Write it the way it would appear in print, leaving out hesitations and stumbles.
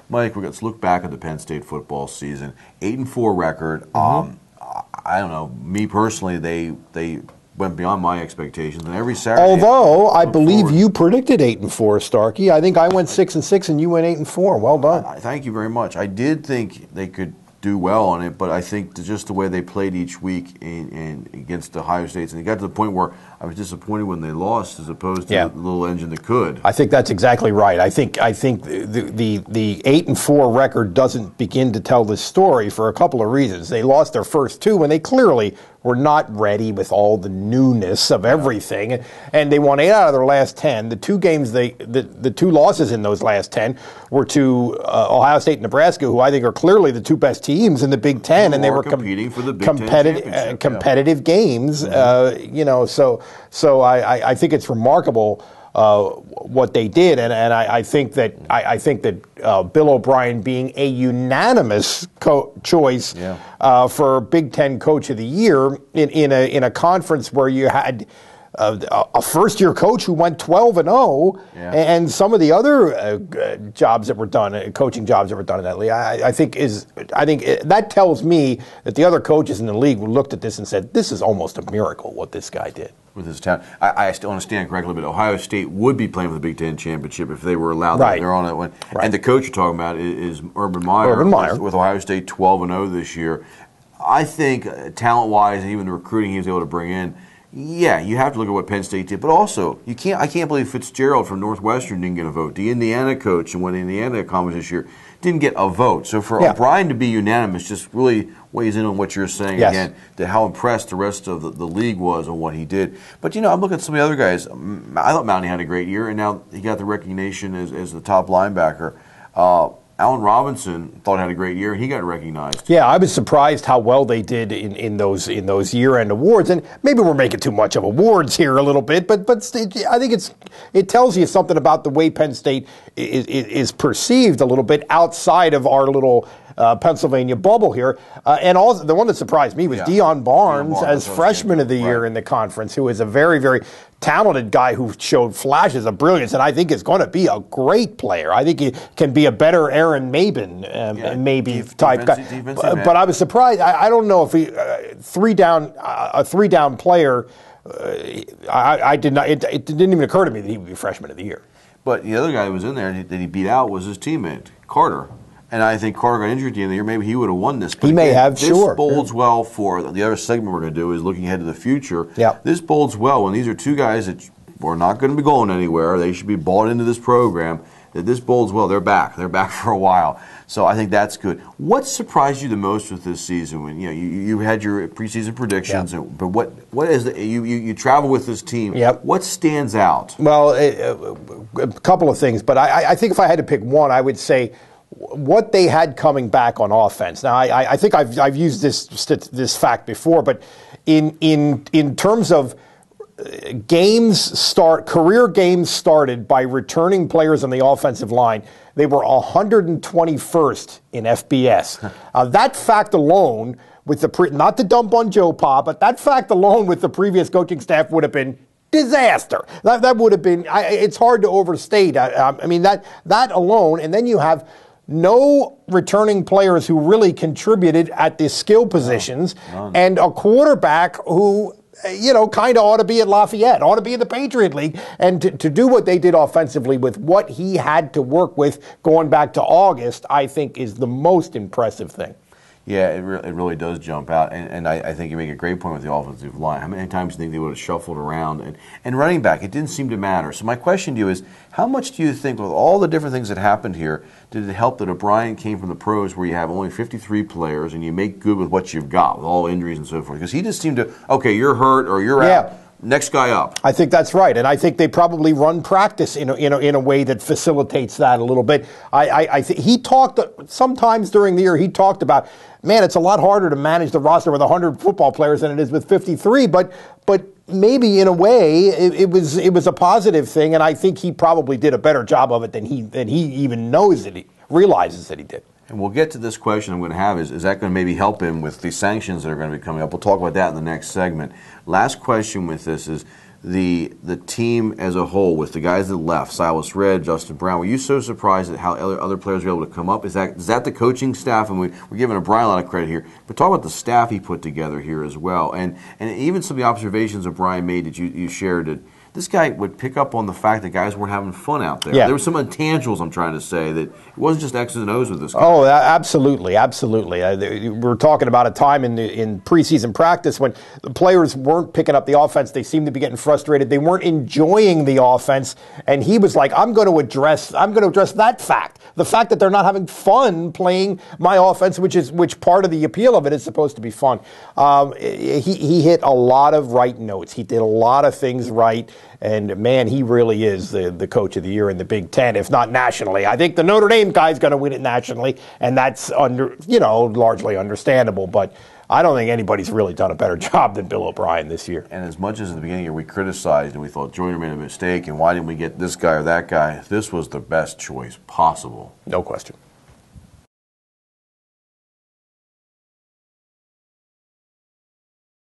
Mike, let's look back at the Penn State football season. 8-4 record. I don't know. Me personally, they went beyond my expectations, and every Saturday. Although I believe you predicted 8-4, Starkey. I think I went 6-6, and you went 8-4. Well done. Thank you very much. I did think they could do well on it, but I think just the way they played each week in against Ohio State, and it got to the point where I was disappointed when they lost, as opposed to the little engine that could. I think that's exactly right. I think the 8-4 record doesn't begin to tell this story for a couple of reasons. They lost their first two when they clearly were not ready with all the newness of everything, and they won 8 out of their last 10. The two games the two losses in those last 10 were to Ohio State and Nebraska, who I think are clearly the two best teams in the Big Ten, and they were competing for the Big Ten competitive games. So I think it's remarkable what they did, and I think that Bill O'Brien being a unanimous choice for Big Ten Coach of the Year in a conference where you had a first-year coach who went 12-0, and some of the other jobs that were done, coaching jobs that were done in that league, I think that tells me that the other coaches in the league looked at this and said, "This is almost a miracle what this guy did." With his talent, I still understand correctly, but Ohio State would be playing for the Big Ten championship if they were allowed. They're on that one, and the coach you're talking about is Urban Meyer. With Ohio State 12-0 this year. I think talent-wise, and even the recruiting he was able to bring in. Yeah, you have to look at what Penn State did, but also I can't believe Fitzgerald from Northwestern didn't get a vote. The Indiana coach and what Indiana accomplished this year didn't get a vote. So for O'Brien to be unanimous just really weighs in on what you're saying again, to how impressed the rest of the league was on what he did. But I'm looking at some of the other guys. I thought Mountie had a great year, and now he got the recognition as the top linebacker. Allen Robinson thought had a great year. He got recognized. Yeah, I was surprised how well they did in those year-end awards. And maybe we're making too much of awards here a little bit, but I think it tells you something about the way Penn State is perceived a little bit outside of our little Pennsylvania bubble here. And also the one that surprised me was Deion Barnes as freshman of the year in the conference, who is a very, very talented guy who showed flashes of brilliance, and I think is going to be a great player. I think he can be a better Aaron Maben, maybe type guy. But I was surprised. I don't know if he a three down player. I did not. It didn't even occur to me that he would be freshman of the year. But the other guy who was in there that he beat out was his teammate Carter. And I think Carter got injured at the end of the year. Maybe he would have won this. But he may have, sure. This bodes well for the other segment we're going to do is looking ahead to the future. Yeah. This bodes well when these are two guys that were not going to be going anywhere. They should be bought into this program. That this bodes well. They're back. They're back for a while. So I think that's good. What surprised you the most with this season? When you had your preseason predictions, but what is you travel with this team? Yep. What stands out? Well, a couple of things, but I think if I had to pick one, I would say what they had coming back on offense. Now, I think I've used this fact before, but in terms of career games started by returning players on the offensive line, they were 121st in FBS. That fact alone, with not to dump on Joe Pa, but that fact alone with the previous coaching staff would have been disaster. That would have been. It's hard to overstate. I mean that alone, and then you have no returning players who really contributed at the skill positions, and a quarterback who kind of ought to be at Lafayette, ought to be in the Patriot League, and to do what they did offensively with what he had to work with going back to August, I think is the most impressive thing. Yeah, it really does jump out, and I think you make a great point with the offensive line. How many times do you think they would have shuffled around? And running back, it didn't seem to matter. So my question to you is, how much do you think, with all the different things that happened here, did it help that O'Brien came from the pros where you have only 53 players and you make good with what you've got, with all injuries and so forth? Because he just seemed to, okay, you're hurt or you're out. Next guy up. I think that's right, and I think they probably run practice in a way that facilitates that a little bit. I think he talked sometimes during the year. He talked about, man, it's a lot harder to manage the roster with 100 football players than it is with 53. But maybe in a way it was a positive thing, and I think he probably did a better job of it than he even knows that he realizes that he did. And we'll get to this question I'm going to have is that going to maybe help him with the sanctions that are going to be coming up? We'll talk about that in the next segment. Last question with this is the team as a whole, with the guys that left, Silas Red, Justin Brown, were you so surprised at how other players were able to come up? Is that the coaching staff? And we're giving Brian a lot of credit here, but talk about the staff he put together here as well, and even some of the observations that Brian made that you shared, that this guy would pick up on the fact that guys weren't having fun out there. Yeah. There were some intangibles, I'm trying to say, that it wasn't just X's and O's with this guy. Oh, absolutely, absolutely. We're talking about a time in preseason practice when the players weren't picking up the offense. They seemed to be getting frustrated. They weren't enjoying the offense. And he was like, I'm going to address that fact. The fact that they're not having fun playing my offense, which part of the appeal of it is supposed to be fun. He hit a lot of right notes. He did a lot of things right. And, man, he really is the coach of the year in the Big Ten, if not nationally. I think the Notre Dame guy's going to win it nationally, and that's largely understandable. But I don't think anybody's really done a better job than Bill O'Brien this year. And as much as at the beginning we criticized and we thought Joyner made a mistake and why didn't we get this guy or that guy, this was the best choice possible. No question.